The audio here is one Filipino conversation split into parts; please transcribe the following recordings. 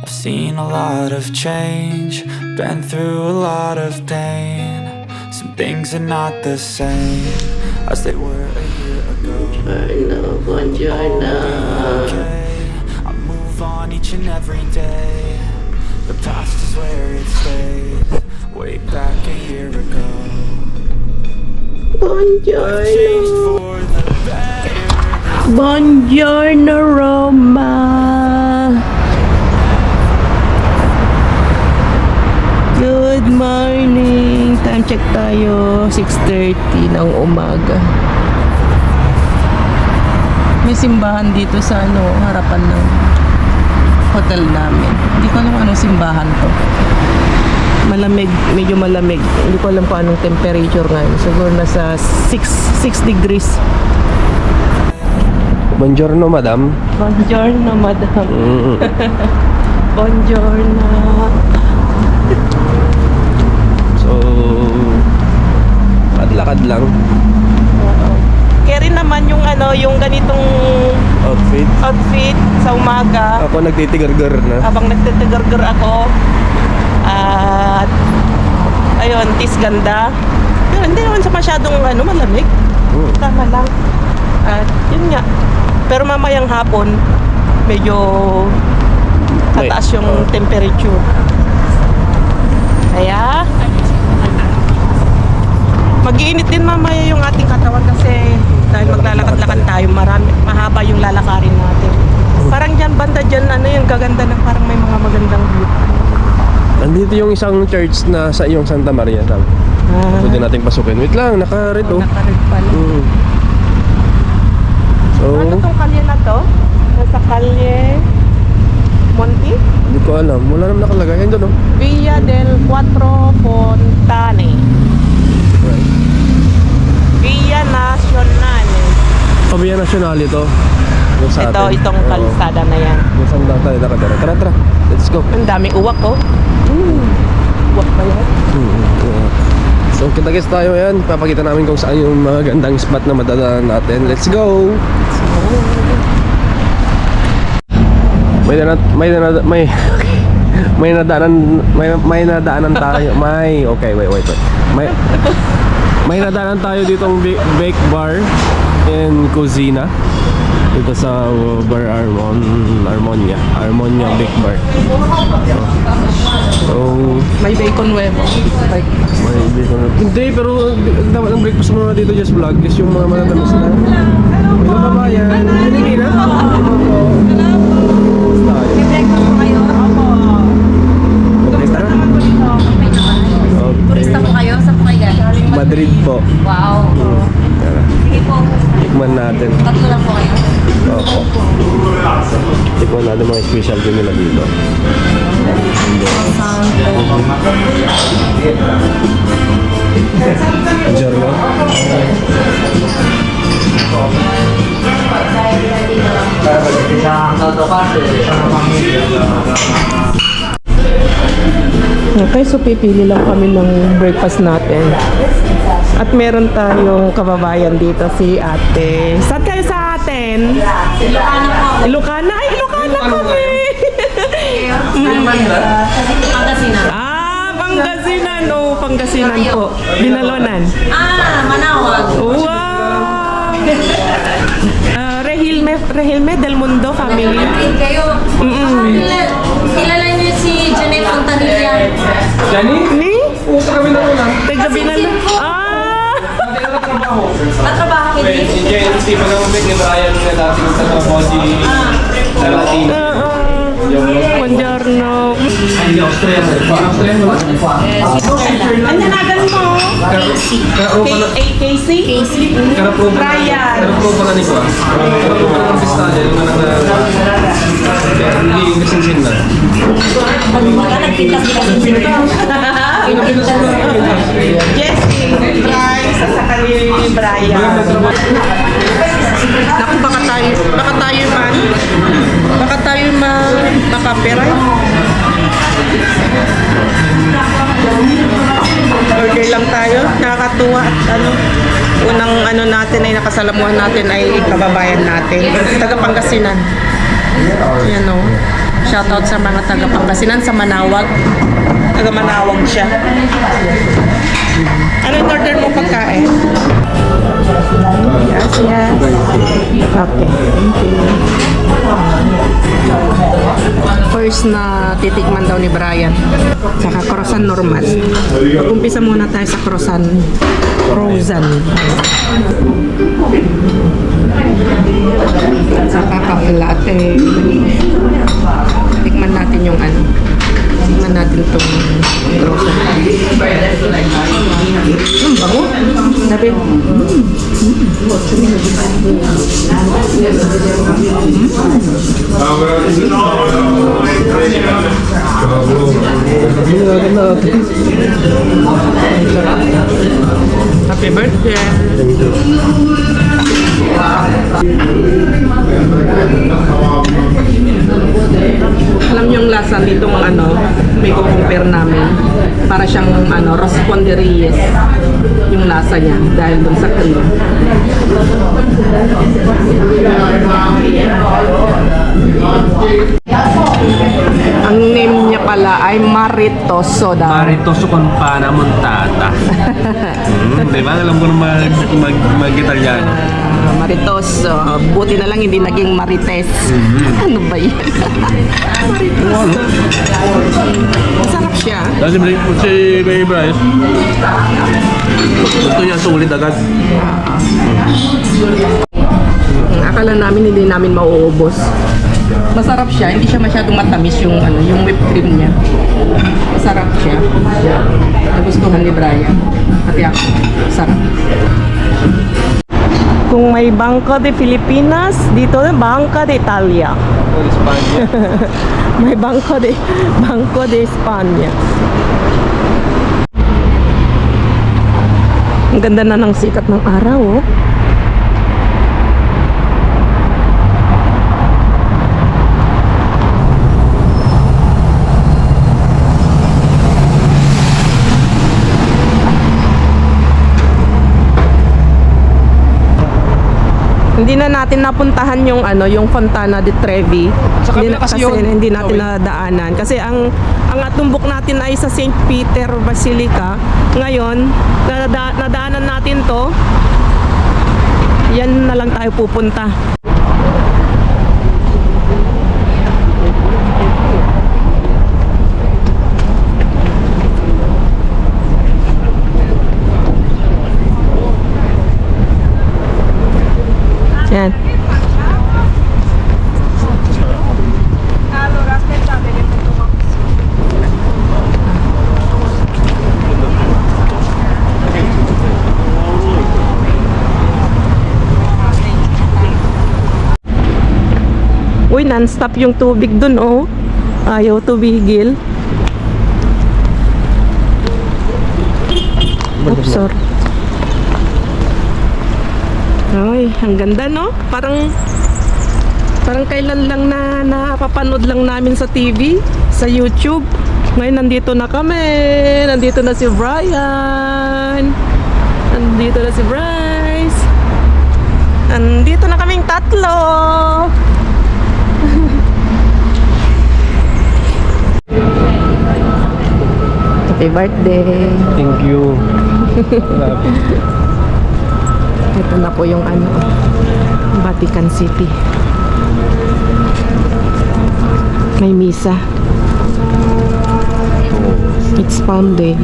I've seen a lot of change, been through a lot of pain. Some things are not the same as they were a year ago. Buongiorno. Okay, I move on each and every day. The past is where it stays, way back a year ago. I've changed for the better. Buongiorno, Roma. Good morning. Time check tayo, 6:30 ng umaga. May simbahan dito sa harapan ng hotel namin. Hindi ko alam anong simbahan to. Malamig, medyo malamig. Hindi ko alam kung anong temperature ngayon. Siguro nasa 6 degrees. Buongiorno, madam. Buongiorno, madam. Buongiorno. So, lakad lang. Carry naman yung yung ganitong outfit sa umaga. Ako nagtitigar-gar na. Habang nagtitigar-gar ako. At ayun, tis ganda. Pero hindi naman sa masyadong malamig. Tama lang. At yun nga. Pero mamayang hapon, medyo tataas yung temperature. Kaya mag-iinit din mamaya yung ating katawan kasi dahil maglalakad-lakad tayo, mahaba yung lalakarin natin. Parang dyan, banda dyan, yung gaganda ng parang may mga magandang view. Nandito yung isang church na sa iyong Santa Maria, sabi. Pwede nating pasukin. Wait lang, naka-red oh. Naka-red pala. So, ano tong kalye na to? Nasa kalye Monte? hindi ko alam. Wala naman nakalagay. Ayun doon oh. Via del Quattro Fontane. Right. Via Nacional. Pabaya Nacional ito. Yung sa atin. Itong Oo. kalsada na yan. Yung sandang tayo nakatira. Tara, tara. Let's go. Ang daming uwak oh. Uwak pa yan. Yeah. So, kita-kits tayo yan. Papakita namin kung saan yung mga gandang spot na madadaan natin. Let's go! May nadaanan tayo. Wait. May nadaanan tayo ditong bake bar and cuisina dito sa Bar Armonia Bake Bar. So, May bacon huevo. may bacon. Hindi, pero dapat ang breakfast mo dito just vlog is yung mga matatamis na. Hello kabayan. Hindi na. Okay, tara. Turista po kayo? Saan po kayo galing? Madrid po. Wow. Tara. Sige po. Tikman natin. Tatlo lang po kayo. Opo. Tikman natin mga specialty nila dito. Buongiorno. Okay, so pipili lang kami ng breakfast natin. At meron tayong kababayan dito, si ate. Saan kayo sa atin? Ilocano po. Ilocana? Ay, Ilocana kami! Pangasinan. Pangasinan. Oh, Pangasinan po. Binalonan. Manawag. Wow! Regilme del Mundo family. Kayo. Kilala niyo si Janet Fontanilla. Ni? Sa kami na muna. Taga Binalonan. Matrabaho kayo din? Si Jen, si Manamumik ni Brian na dating sa trabaho si Latina. Buongiorno. Anyanagan mo? KC? Brian. Karaproba ka ni ko ah. Karaproba ka ng pistanya. Yung hindi yung kasinsin na. Wala nagpintas-pintas. Jessie, Bryce, at saka ni Brian. Naku, baka tayo makaperay. Order lang tayo, nakakatuwa at unang natin ay nakasalamuhan natin ay kababayan natin, taga Pangasinan. Yan o. Shoutout sa mga taga Pangasinan, sa Manawag. Taga Manawag siya. Ano yung order mo pagkain? Yes, yes. Okay, thank you. First na titikman daw ni Brian. Saka croissant normal. Mag-umpisa muna tayo sa croissant frozen. Saka cafe latte. Tikman natin yung ano. Tikman natin itong croissant. Bago. Sabi. Happy birthday. Alam niyo yung lasa nitong ano, may compare namin. Para siyang ano, Rosconderies yung lasa niya dahil dun sa cream. Ang name niya pala ay Maritoso daw. Maritoso con pana montata. Diba? Alam ko na mag-Italiano. Maritoso. Buti na lang hindi naging Marites. Ano ba yan? Maritoso. Masarap siya. Kasi si Baby Bryce, gusto niya sulit agad. Akala namin hindi namin mauubos. Masarap siya, hindi siya masyadong matamis yung ano, yung whipped cream niya. Masarap siya. Nagustuhan ni Brian. Pati ako. Sarap. Kung may Banco de Filipinas, dito Banco de Italia. May Banco de España. Ang ganda na ng sikat ng araw, oh. Hindi na natin napuntahan yung ano, yung Fontana di Trevi. Sa kabila kasi yun. hindi natin nadaanan kasi ang tumbok natin ay sa St. Peter Basilica. Ngayon, nadaanan natin 'to. Yan na lang tayo pupunta. Yan. Uy, non-stop yung tubig dun, oh. Ayaw tumigil. Oops, sorry. Ay, ang ganda, no? Parang kailan lang na napapanood lang namin sa TV, sa YouTube. Ngayon nandito na kami. Nandito na si Brian. Nandito na si Bryce. Nandito na kaming tatlo. Happy birthday. Thank you. Ito na po yung ano, Vatican City. May misa. It's Palm Day.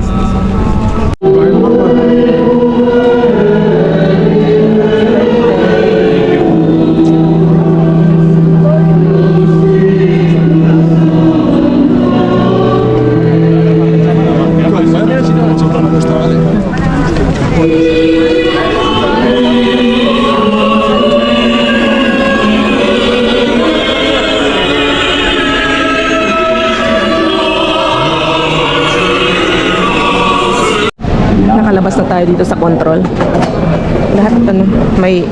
Nakalabas na tayo dito sa control. Lahat ano, may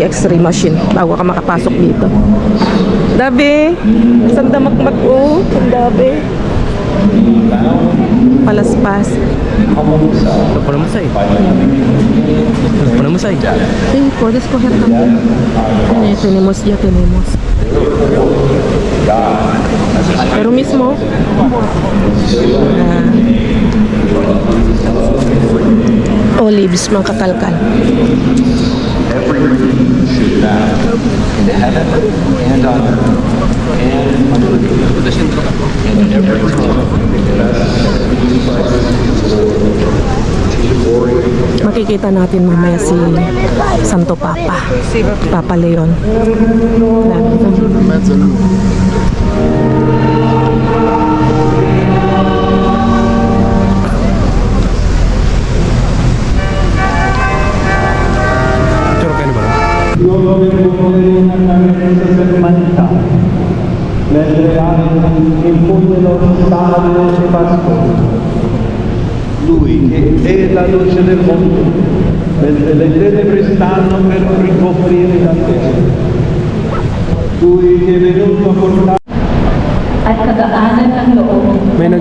x-ray machine bago ka makapasok dito. Dabi, isang damakmak, oh, ang dabi. Palaspas. Panamusay. Panamusay. Sí, puedes coger también. Tenemos, ya tenemos. Pero mismo, olives, mga kakalkal. Every knee should bow in heaven and on earth and under the earth, and every tongue confess Jesus Christ is Lord, to the glory of God. Makikita natin mamaya si Santo Papa, Papa Leon. Picture kayo na ba? Io volevo volere una presenza per l'umanità, mentre altri infondono sale e pascolo. Lui che è la luce del mondo, mentre le tenebre stanno per ricoprire la terra. Lui che è venuto a portare At kagaanan ng loob May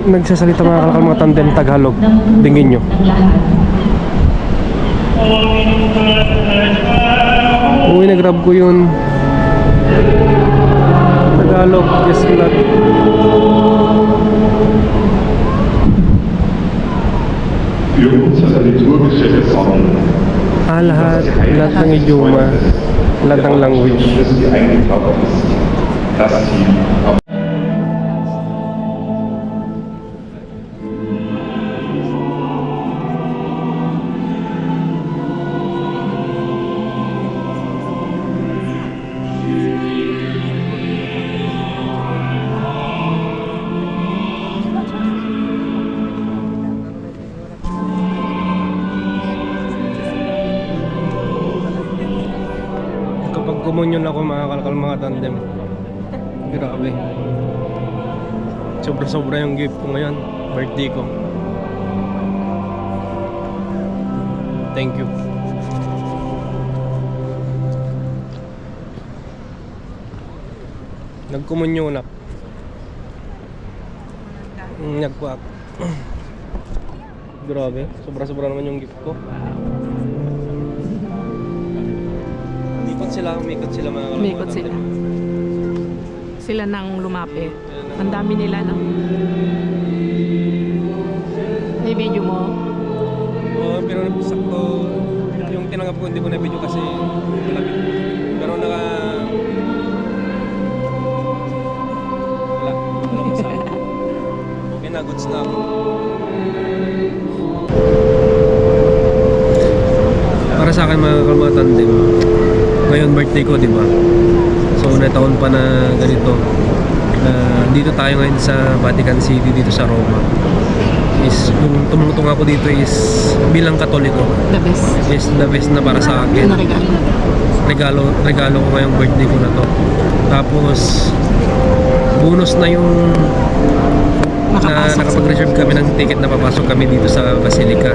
nagsasalita mga kalakal, mga tandem Tagalog. Tingin nyo. ng lahat. Uy, nag-grab ko yun. Tagalog, yes vlog. Für unsere liturgische Versammlung Lahat ng idioma, lahat ng language. Christi eingetaucht ist, dass sie auf Kapag kumunyon ako mga kalakal, mga tandem, grabe, sobra yung gift ko ngayon, birthday ko. Thank you. Nagkumunyon ako. Nagkuak. Grabe, sobra naman yung gift ko. Umikot sila mga kalakal. Umikot sila. Sila nang lumapi. Ang dami nila, no? May video mo? Oo, pero sakto yung tinanggap ko, hindi ko na video kasi malapit. Pero wala kasama. Okay na, goods na ako. Para sa akin mga kalmatan din, ngayon birthday ko, di ba? So na taon pa na ganito. Dito tayo ngayon sa Vatican City, dito sa Roma. Is yung tumutong ako dito is bilang Katoliko. The best. Is the best na para sa akin. Regalo ko ngayong birthday ko na to. Tapos bonus na yung nakapag-reserve kami ng ticket na papasok kami dito sa Basilica.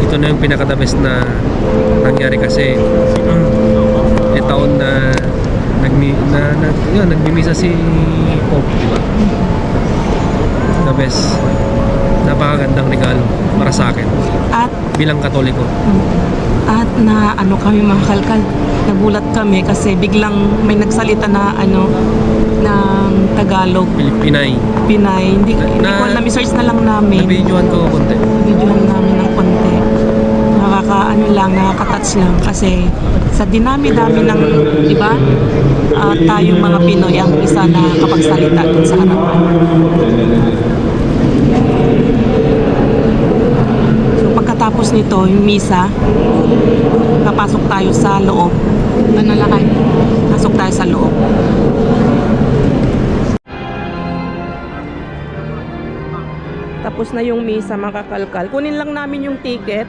Ito na yung pinaka-the best na nangyari kasi taon na nagmimisa si Pope, di ba? The best. Napakagandang regalo para sa akin At bilang Katoliko. na ano kami mga kalkal, nagulat kami kasi biglang may nagsalita na ng Tagalog, Pinay. Hindi ko alam, i-search na lang namin. Nabidyohan ko konti. Videohan namin ng konti. Nakaka-touch lang kasi sa dinami-dami ng iba, tayong mga Pinoy ang isa na kapagsalita dun sa harapan. So pagkatapos nito, yung misa, papasok tayo sa loob. Manalakay. Pasok tayo sa loob. Tapos na yung misa, mga kakalkal. Kunin lang namin yung ticket.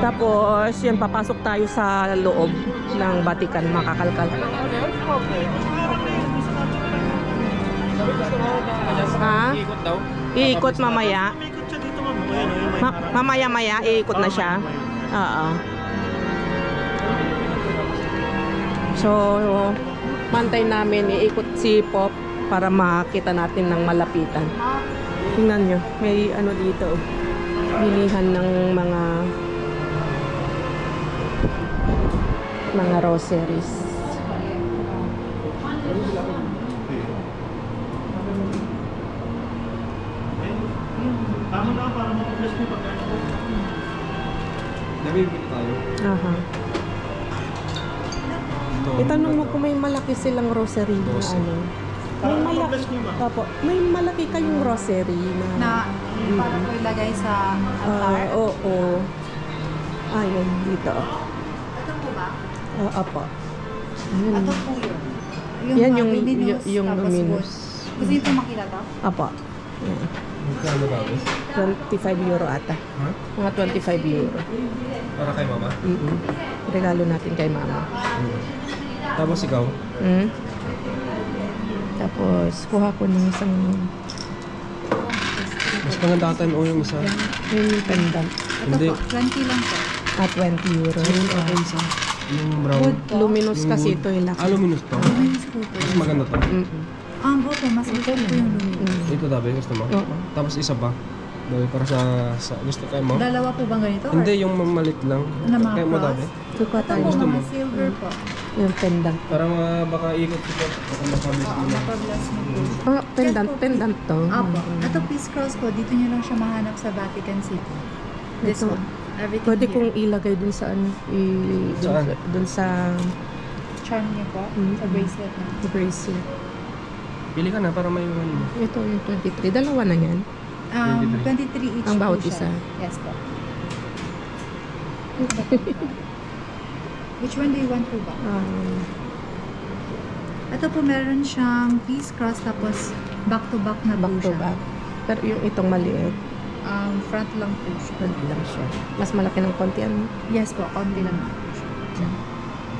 Tapos, yan, papasok tayo sa loob ng Vatican, mga kakalkal. Ha? Iikot mamaya. Mamaya-maya, iikot na siya. Oo. So, mantay namin, iikot si Pop para makita natin ng malapitan. Tingnan nyo, may ano dito. Bilihan ng mga rosaries. Nabibili tayo. Aha. Itanong mo kung may malaki silang rosary na ano. May malaki, may malaki kayong rosary na para po ilagay sa altar. oo. Ayun, dito. Ito po ba? Apo. Ayun. Ito po yun. Yan yung luminous, yung tapos luminous. wood. Gusto niyo po makilala? Apo. Yan. Magkano ba? 25 euro ata. Ha? Mga 25 euro. Para kay mama? Regalo natin kay mama. Tapos ikaw? Tapos, kuha ko ng isang Mas maganda ata yung isa. yung pendant. Ito Hindi. po, 20 lang po. At 20 euro. Yung ata isa. Yung brown. Wood po. Luminous Yung kasi wood. ito yung laki. Luminous to. Luminous po po. Mas maganda to. Opo, mas gusto ko po yung luminous. Ito dabi, gusto mo? Oo. Tapos isa pa. Dabi para sa gusto kayo mo? Dalawa po bang ganito? Hindi, yung mamalit lang. Na mga Kaya mo cross? dabi. Suka Ito tayo. po, Gusto mo? mga silver po. Yung pendant. Para baka ikot ito. Baka makabis mo lang. Mapablas mo po. Pendant to. Opo. Ito peace cross po. Dito nyo lang siya mahanap sa Vatican City. This Ito. one. Everything Pwede here. kong ilagay dun sa ano, Saan? dun sa Charm niyo po. Sa bracelet na. bracelet. Pili ka na para may ano mo. Ito yung 23. Dalawa na yan. 23 each Ang bawat po siya. isa. Yes po. Which one do you want po ba? Ito po meron siyang peace cross tapos back to back na po Back to siya. back. Pero yung itong maliit, Front lang po siya. pwede lang siya. Mas malaki ng konti ano. Yes po, konti lang po siya.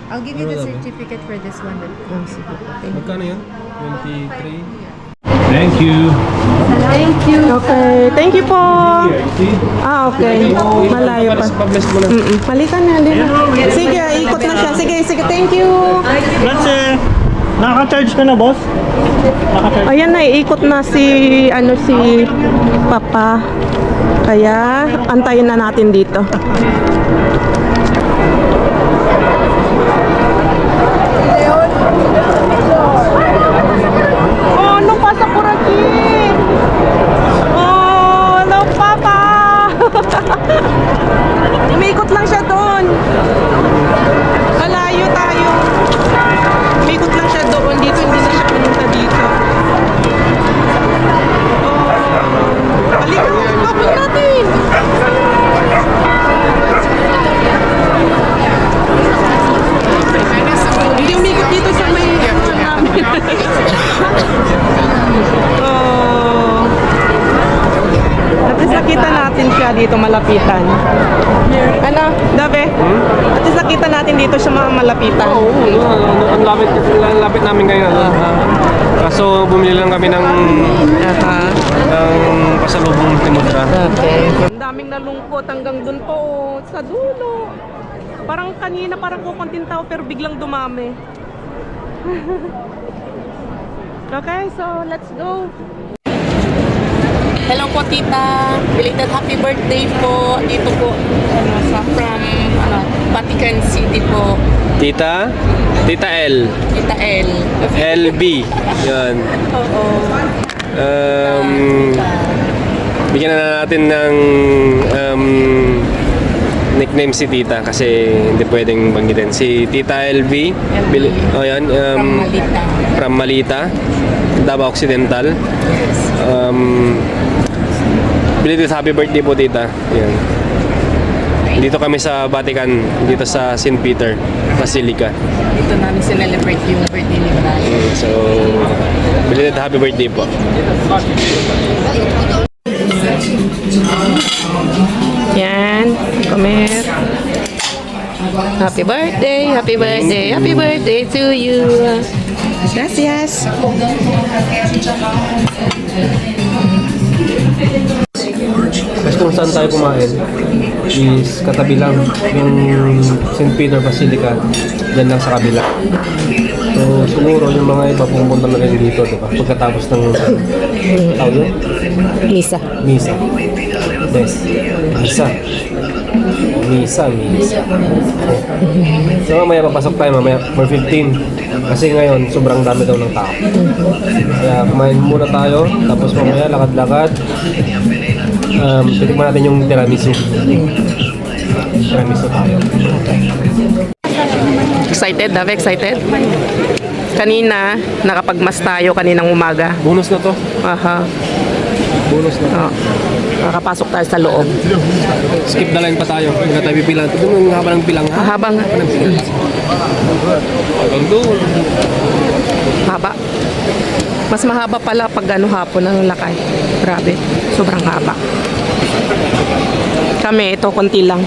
I'll give you the Ano daw ba? certificate for this one. Sige. Okay. Magkano yun? 23? Thank you. Okay. Thank you po. Okay. Malayo pa. Pag-bless mo na. Malika na din. Sige, ikot na siya. Sige. Thank you. Kasi, naka-charge ka na, boss? Ayan na, ikot na si Papa. Kaya, antayin na natin dito. Oh, no pasa por aquí. Oh, no, Papa. Umikot lang siya doon. Malayo tayo. Umikot lang siya doon. Dito, hindi na siya pumunta dito. Oh, halika, kapit natin. Hindi umikot dito sa may namin. Oh. At least nakita natin siya dito malapitan. Ano, Dabe? At least nakita natin dito sa mga malapitan. Ang lapit namin ngayon. Kaso bumili lang kami ng pasalubong timudra. Okay. Ang daming nalungkot hanggang dun po sa dulo. Parang kanina parang kukunting tao pero biglang dumami. Okay, so let's go. Hello po tita. Belated happy birthday po. Dito po from Vatican City po. Tita L. Tita L. LB. Yan. Oo. Bigyan na natin ng nickname si Tita kasi hindi pwedeng banggitin. Si Tita LB. Oh, yan. From Malita. From Malita. Davao Occidental. Belated happy birthday po Tita. Yan. Dito kami sa Vatican, dito sa St. Peter Basilica. Dito namin celebrate yung birthday ni Brian. So, belated happy birthday po. Yan, comer. Happy birthday, happy birthday, happy birthday to you. Gracias. Kasi kung saan tayo kumain is katabi lang yung St. Peter Basilica, dyan lang sa kabila. So siguro yung mga iba pumunta na rin dito, diba? Pagkatapos ng tawag yun? Misa. Misa. Yes. Misa. So mamaya papasok tayo, mamaya for 15. Kasi ngayon sobrang dami daw ng tao. Kaya kumain muna tayo, tapos mamaya lakad-lakad. Titikman natin yung tiramisu. Tiramisu tayo. Excited, Dave? Excited? Kanina, nakapagmas tayo kaninang umaga. Bonus na to. Aha. Bonus na. Oh. Nakapasok tayo sa loob. Skip the line pa tayo. Hindi na tayo pipilang. Ito yung haba ng pilang. Mahaba nga. Haba. Mas mahaba pala pag hapon ang lakay. Grabe. Sobrang haba. Kami, ito, konti lang.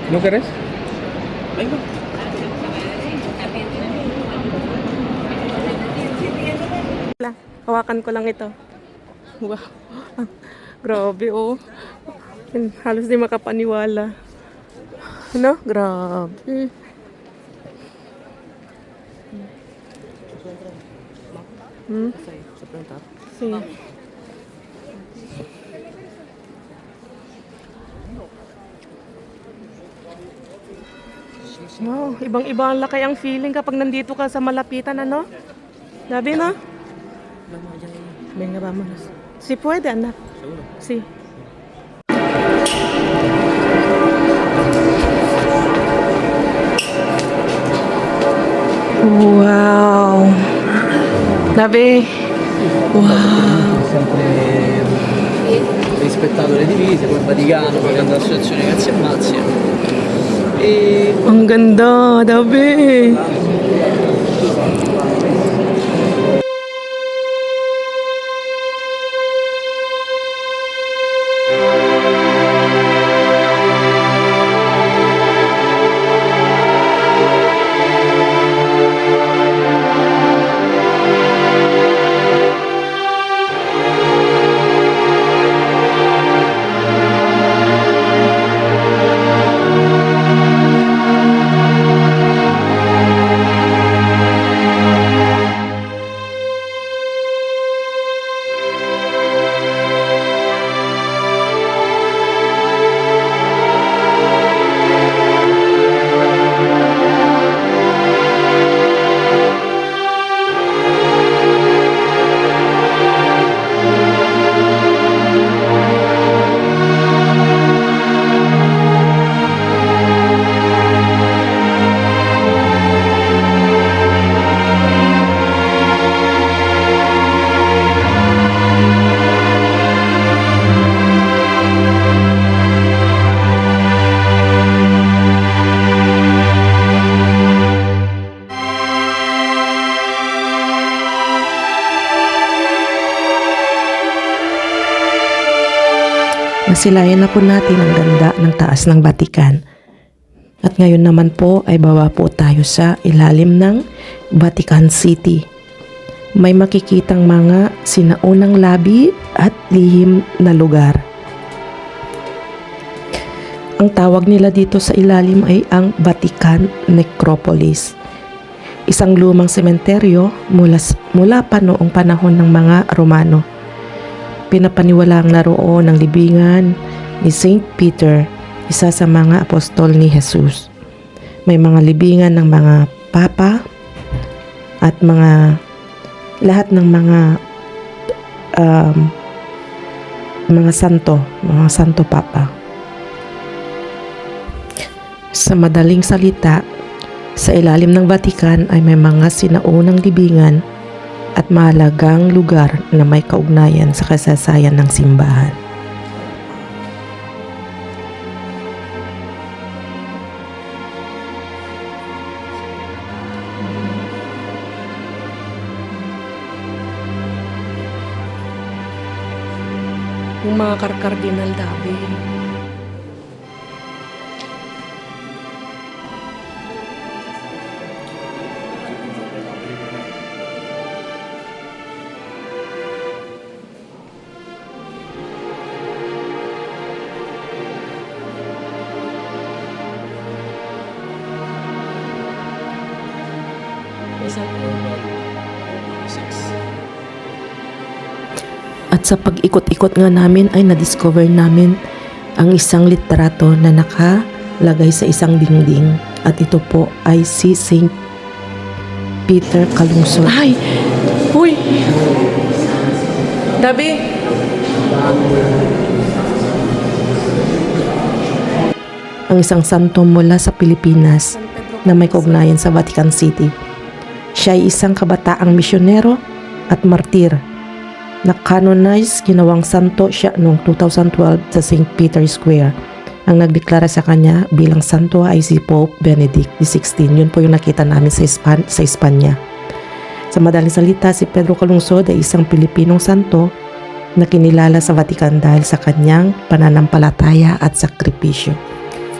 ¿No querés? Hawakan ko lang ito. Wow. Grabe, oh. Halos di makapaniwala. Ano? Grabe. Sige. Wow, ibang-iba ang laki ang feeling kapag nandito ka sa malapitan, ano? Labi, no? Venga, vámonos. Si puede, anak. Sí. Wow. Labi. Wow. Rispettato le divise, poi il Vaticano, poi l'associazione Cazzi e Mazzi. Ang ganda, Dabi. Nasilayan na po natin ang ganda ng taas ng Vatican. At ngayon naman po ay baba po tayo sa ilalim ng Vatican City. May makikitang mga sinaunang labi at lihim na lugar. Ang tawag nila dito sa ilalim ay ang Vatican Necropolis. Isang lumang sementeryo mula pa noong panahon ng mga Romano. Pinapaniwalaang naroon ng libingan ni Saint Peter, isa sa mga apostol ni Jesus. May mga libingan ng mga papa at lahat ng mga santo papa. Sa madaling salita, sa ilalim ng Vatican ay may mga sinaunang libingan at mahalagang lugar na may kaugnayan sa kasaysayan ng simbahan. Yung mga kardinal Dabi. sa pag-ikot-ikot nga namin ay na-discover namin ang isang litrato na nakalagay sa isang dingding. At ito po ay si St. Peter Calungsod. Ay! Uy! Dabi! Ang isang santo mula sa Pilipinas na may kaugnayan sa Vatican City. Siya ay isang kabataang misyonero at martir. Na-canonize, ginawang santo siya noong 2012 sa St. Peter's Square. Ang nagdeklara sa kanya bilang santo ay si Pope Benedict XVI. Yun po yung nakita namin sa Espanya. Sa madaling salita, si Pedro Calungsod ay isang Pilipinong santo na kinilala sa Vatican dahil sa kanyang pananampalataya at sakripisyo.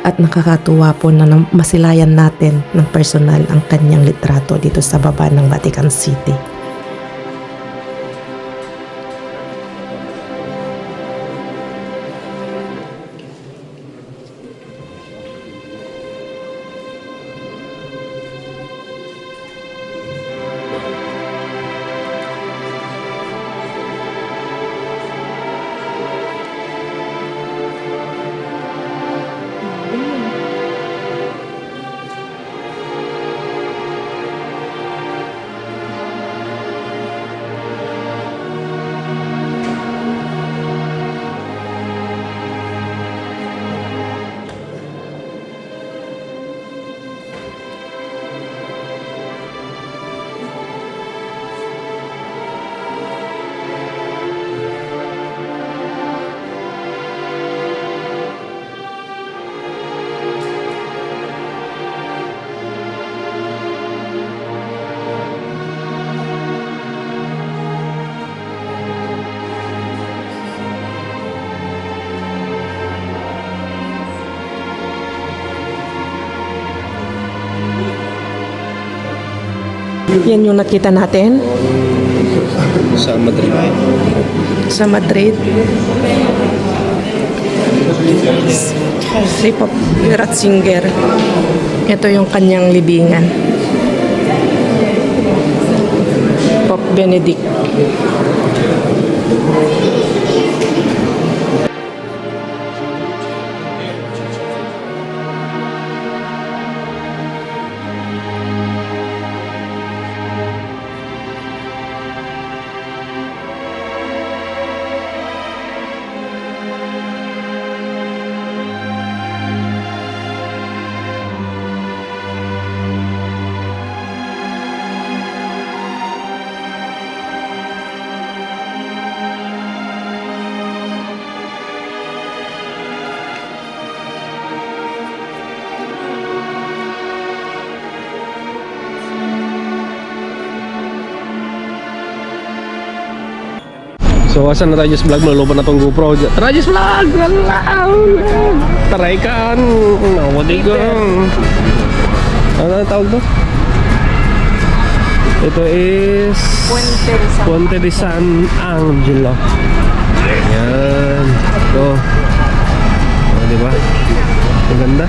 At nakakatuwa po na masilayan natin ng personal ang kanyang litrato dito sa baba ng Vatican City. Yan yung nakita natin Sa Madrid. sa Madrid. Si Pope Ratzinger. Ito yung kanyang libingan. Pope Benedict. So asan na tayo Diyos Vlog? Maluban na tong GoPro. Tara Diyos Vlog! Taray kan! Nawadi ka! Ano ang tawag to? Ito is Puente de San Angelo. Ayan. Ito. O, diba? Ang ganda.